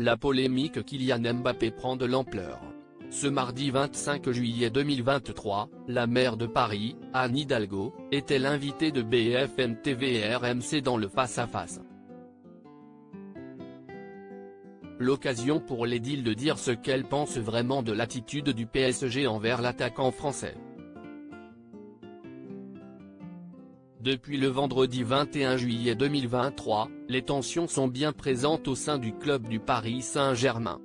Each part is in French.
la polémique Kylian Mbappé prend de l'ampleur. Ce mardi 25 juillet 2023, la maire de Paris, Anne Hidalgo, était l'invitée de BFM TV et RMC dans le face-à-face. L'occasion pour l'édile de dire ce qu'elle pense vraiment de l'attitude du PSG envers l'attaquant français. Depuis le vendredi 21 juillet 2023, les tensions sont bien présentes au sein du club du Paris Saint-Germain.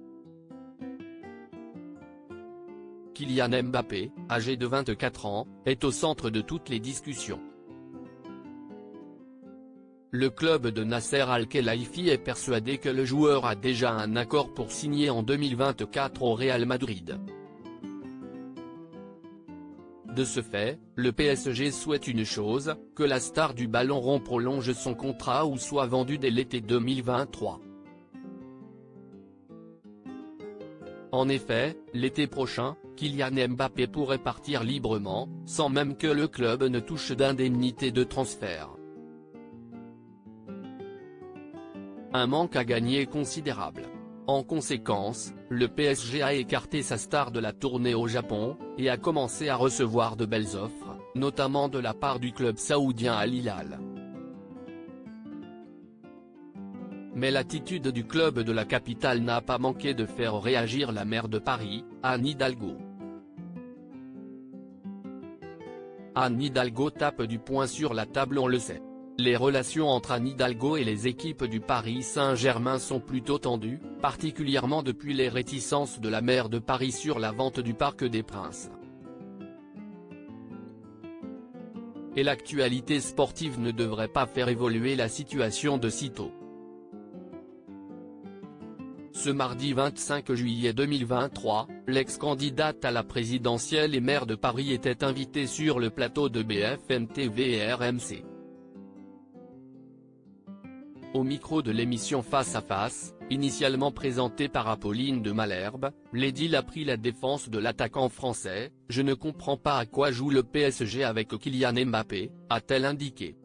Kylian Mbappé, âgé de 24 ans, est au centre de toutes les discussions. Le club de Nasser Al-Khelaifi est persuadé que le joueur a déjà un accord pour signer en 2024 au Real Madrid. De ce fait, le PSG souhaite une chose, que la star du ballon rond prolonge son contrat ou soit vendu dès l'été 2023. En effet, l'été prochain, Kylian Mbappé pourrait partir librement, sans même que le club ne touche d'indemnité de transfert. Un manque à gagner considérable. En conséquence, le PSG a écarté sa star de la tournée au Japon, et a commencé à recevoir de belles offres, notamment de la part du club saoudien Al Hilal. Mais l'attitude du club de la capitale n'a pas manqué de faire réagir la maire de Paris, Anne Hidalgo. Anne Hidalgo tape du poing sur la table, on le sait. Les relations entre Anne Hidalgo et les équipes du Paris Saint-Germain sont plutôt tendues, particulièrement depuis les réticences de la maire de Paris sur la vente du Parc des Princes. Et l'actualité sportive ne devrait pas faire évoluer la situation de sitôt. Ce mardi 25 juillet 2023, l'ex-candidate à la présidentielle et maire de Paris était invitée sur le plateau de BFM TV et RMC. Au micro de l'émission Face à Face, initialement présentée par Apolline de Malherbe, l'édile a pris la défense de l'attaquant français. « Je ne comprends pas à quoi joue le PSG avec Kylian Mbappé », a-t-elle indiqué.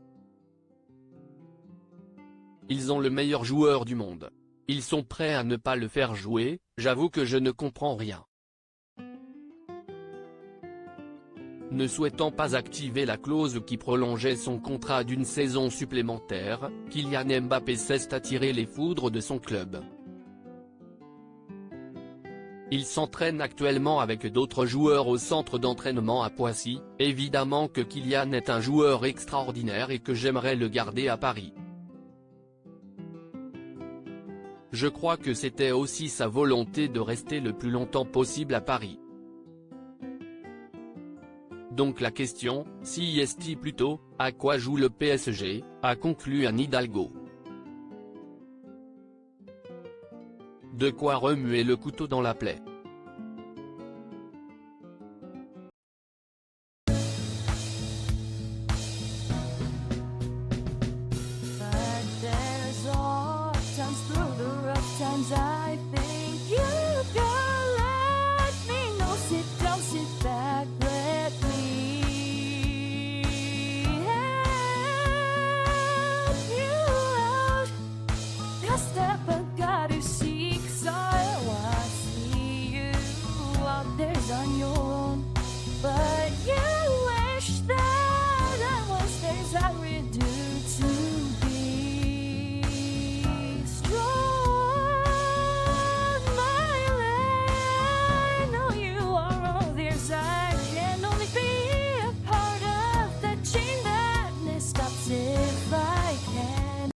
« Ils ont le meilleur joueur du monde. Ils sont prêts à ne pas le faire jouer, j'avoue que je ne comprends rien. » Ne souhaitant pas activer la clause qui prolongeait son contrat d'une saison supplémentaire, Kylian Mbappé cesse d'attirer les foudres de son club. Il s'entraîne actuellement avec d'autres joueurs au centre d'entraînement à Poissy. Évidemment que Kylian est un joueur extraordinaire et que j'aimerais le garder à Paris. Je crois que c'était aussi sa volonté de rester le plus longtemps possible à Paris. Donc la question, si est plutôt, à quoi joue le PSG, a conclu Anne Hidalgo. De quoi remuer le couteau dans la plaie.